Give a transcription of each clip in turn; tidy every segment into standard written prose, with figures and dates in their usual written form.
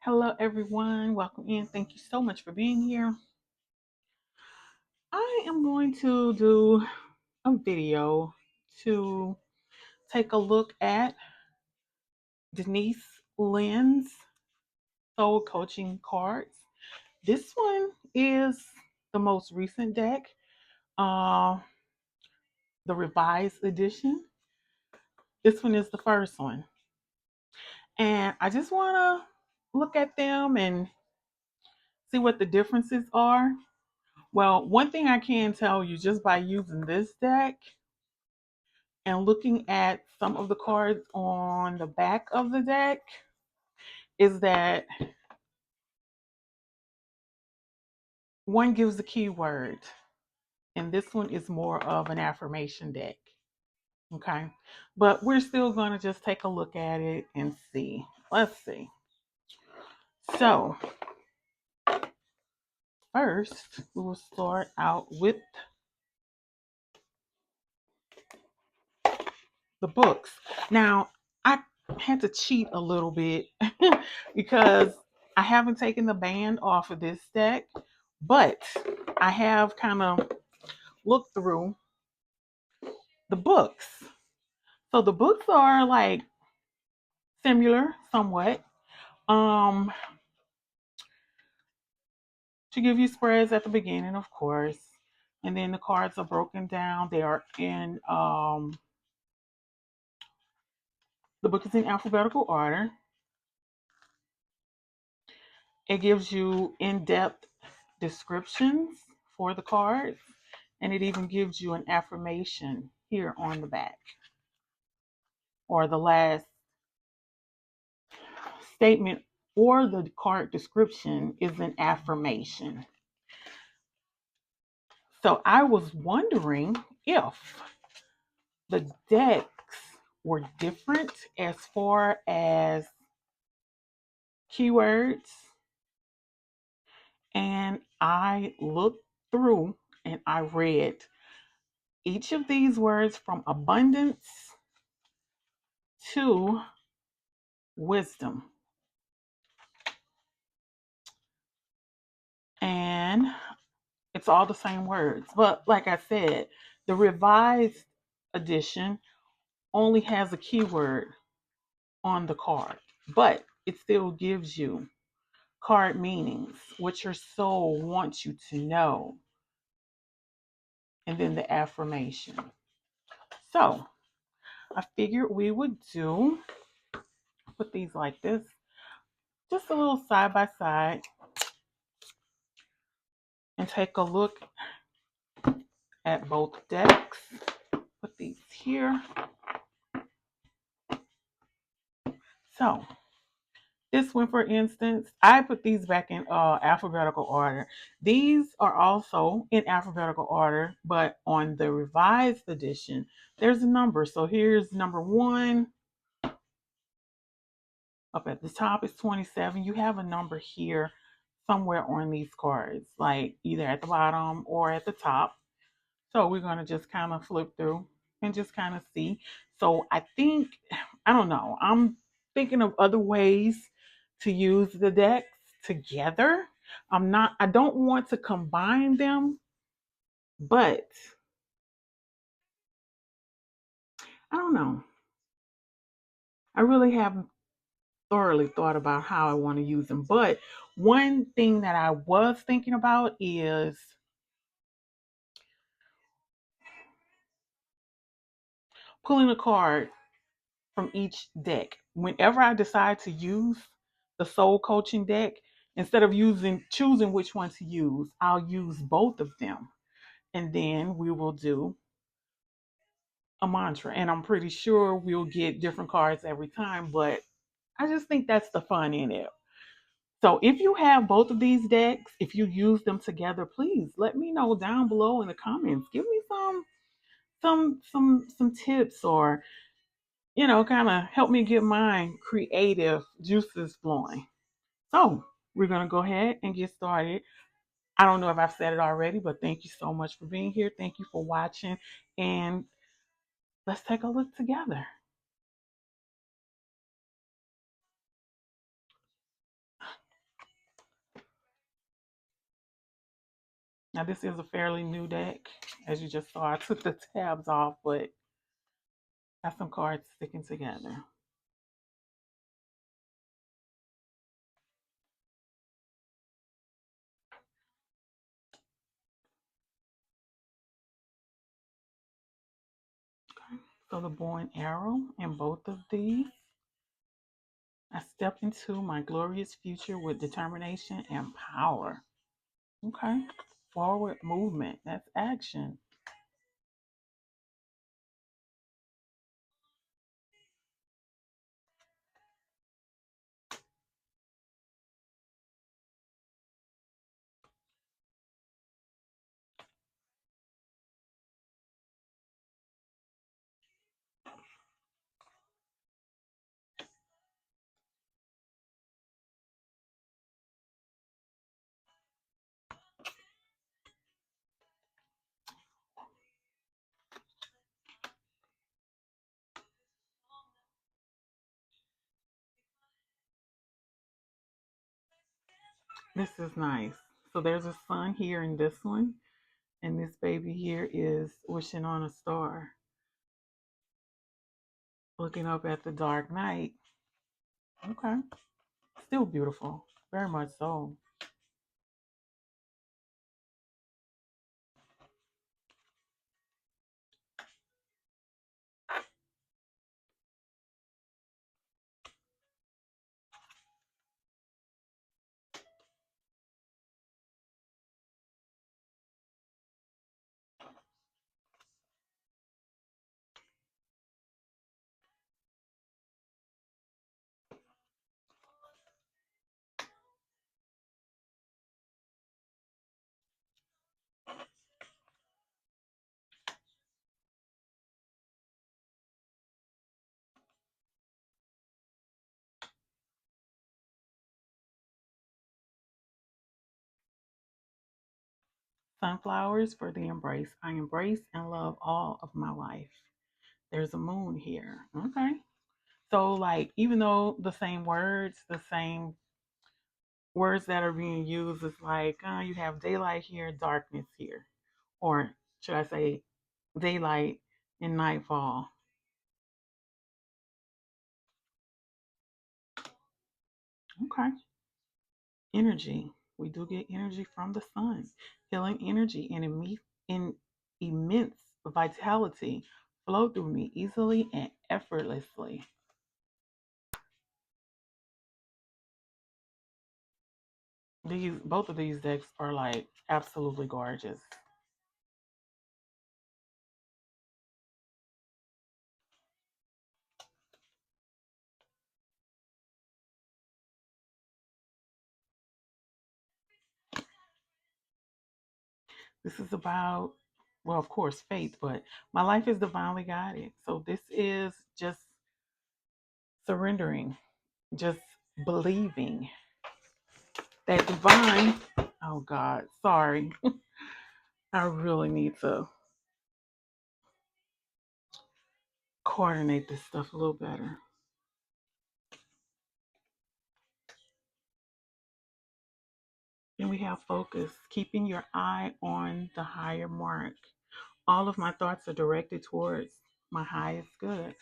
Hello, everyone. Welcome in. Thank you so much for being here. I am going to do a video to take a look at Denise Linn's soul coaching cards. This one is the most recent deck, uh, the revised edition. This one is the first one. And I just want to look at them and see what the differences are. Well, one thing I can tell you just by using this deck and looking at some of the cards on the back of the deck is that one gives the keyword, and this one is more of an affirmation deck. Okay, but we're still going to just take a look at it and see. Let's see. So, first, we will start out with the books. Now, I had to cheat a little bit because I haven't taken the band off of this deck, but I have kind of looked through the books. So the books are like similar somewhat. Um, to give you spreads at the beginning, of course. And then the cards are broken down. They are in the book is in alphabetical order. It gives you in-depth descriptions for the cards, and it even gives you an affirmation here on the back, or the last statement or the card description is an affirmation. So I was wondering if the decks were different as far as keywords, and I looked through and I read each of these words from abundance to wisdom. And it's all the same words. But like I said, the revised edition only has a keyword on the card, but it still gives you card meanings, what your soul wants you to know, and then the affirmation. So I figured we would put these like this, just a little side by side, and take a look at both decks. Put these here. So this one, for instance, I put these back in alphabetical order. These are also in alphabetical order, but on the revised edition, there's a number. So here's number 1. Up at the top is 27. You have a number here somewhere on these cards, like either at the bottom or at the top. So we're going to just kind of flip through and just kind of see. So I think, I don't know, I'm thinking of other ways to use the decks together. I don't want to combine them, but I don't know. I really haven't thoroughly thought about how I want to use them. But one thing that I was thinking about is pulling a card from each deck. Whenever I decide to use the soul coaching deck, instead of choosing which one to use, I'll use both of them. And then we will do a mantra. And I'm pretty sure we'll get different cards every time, but I just think that's the fun in it. So if you have both of these decks, if you use them together, please let me know down below in the comments. Give me some tips, or kind of help me get my creative juices flowing. So we're going to go ahead and get started. I don't know if I've said it already, but thank you so much for being here. Thank you for watching. And let's take a look together. Now, this is a fairly new deck. As you just saw, I took the tabs off, but got some cards sticking together. Okay. So the bow and arrow in both of these. I step into my glorious future with determination and power. Okay. Forward movement. That's action. This is nice. So there's a sun here in this one, and this baby here is wishing on a star, looking up at the dark night. Okay. Still beautiful. Very much so. Sunflowers for the embrace. I embrace and love all of my life. There's a moon here. Okay. So, like, even though the same words that are being used is like, you have daylight here, darkness here. Or should I say daylight and nightfall? Okay. Energy. We do get energy from the sun. Healing energy and in immense vitality flow through me easily and effortlessly. These both of these decks are like absolutely gorgeous. This is about, well, of course, faith, but my life is divinely guided. So this is just surrendering, just believing that divine. Oh God, sorry. I really need to coordinate this stuff a little better. Then we have focus, keeping your eye on the higher mark. All of my thoughts are directed towards my highest good.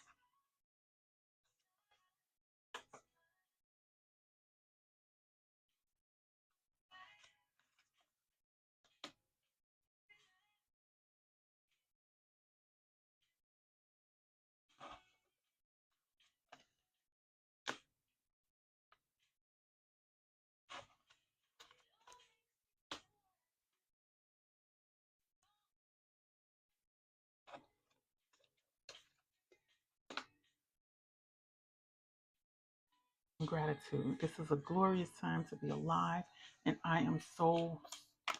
Gratitude. This is a glorious time to be alive, and I am so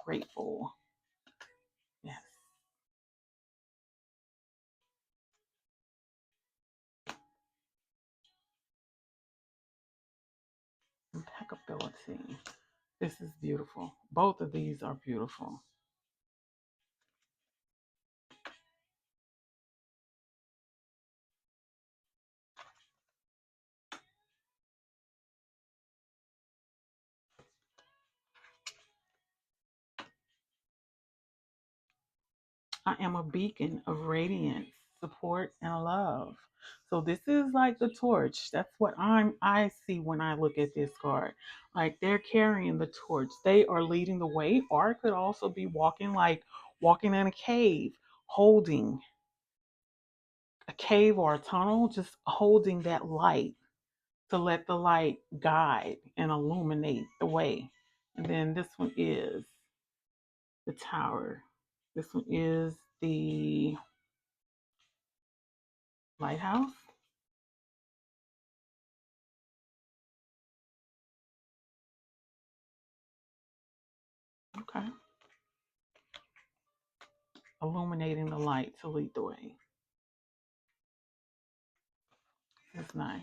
grateful. Yes. Impeccability. This is beautiful. Both of these are beautiful. I am a beacon of radiance, support, and love. So this is like the torch. That's what I see when I look at this card. Like they're carrying the torch. They are leading the way, or it could also be walking like walking in a cave, holding a cave or a tunnel, just holding that light to let the light guide and illuminate the way. And then this one is the tower. This one is the lighthouse. Okay. Illuminating the light to lead the way. That's nice.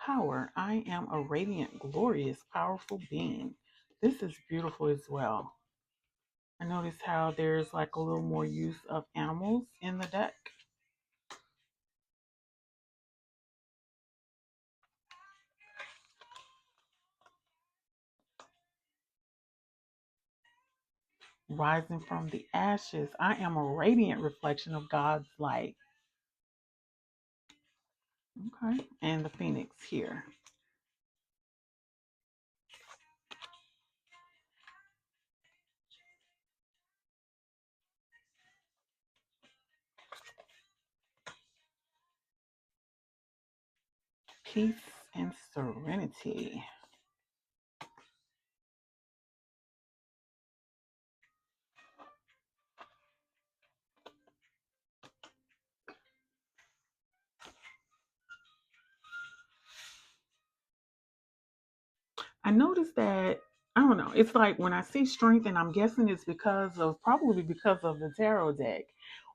Power. I am a radiant, glorious, powerful being. This is beautiful as well. I notice how there's like a little more use of animals in the deck. Rising from the ashes. I am a radiant reflection of God's light. Okay. And the phoenix here. Peace and serenity. I noticed that I don't know. It's like when I see strength, and I'm guessing it's because of probably because of the tarot deck.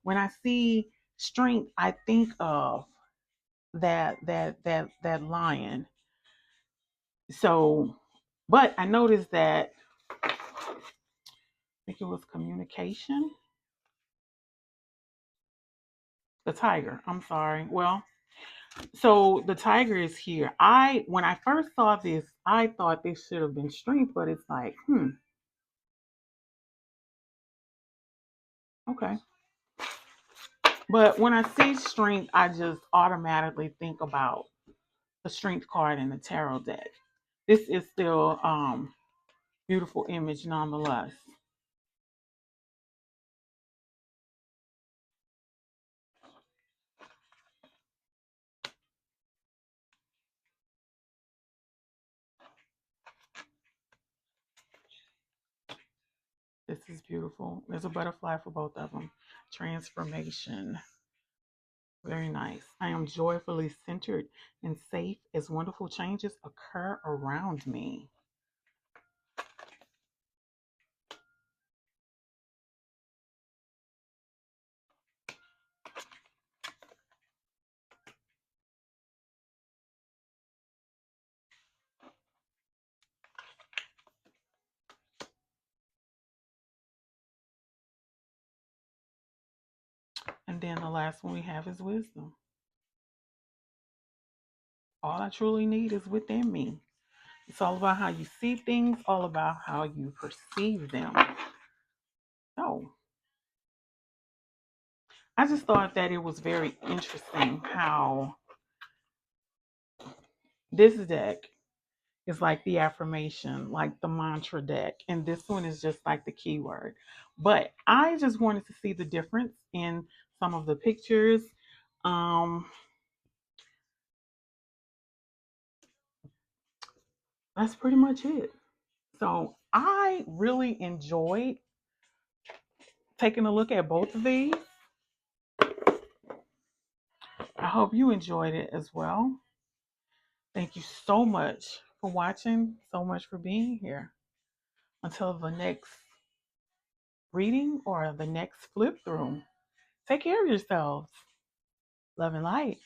When I see strength, I think of that lion. So, but I noticed that I think it was communication. The tiger. I'm sorry. Well, so the tiger is here. I when I first saw this, I thought this should have been strength, but it's like, okay. But when I see strength, I just automatically think about the strength card in the tarot deck. This is still beautiful image nonetheless. This is beautiful. There's a butterfly for both of them. Transformation. Very nice. I am joyfully centered and safe as wonderful changes occur around me. And then the last one we have is wisdom. All I truly need is within me. It's all about how you see things, all about how you perceive them. So I just thought that it was very interesting how this deck is like the affirmation, like the mantra deck, and this one is just like the keyword. But I just wanted to see the difference in some of the pictures. Um, that's pretty much it. So I really enjoyed taking a look at both of these. I hope you enjoyed it as well. Thank you so much for watching, so much for being here. Until the next reading or the next flip through, take care of yourselves. Love and light.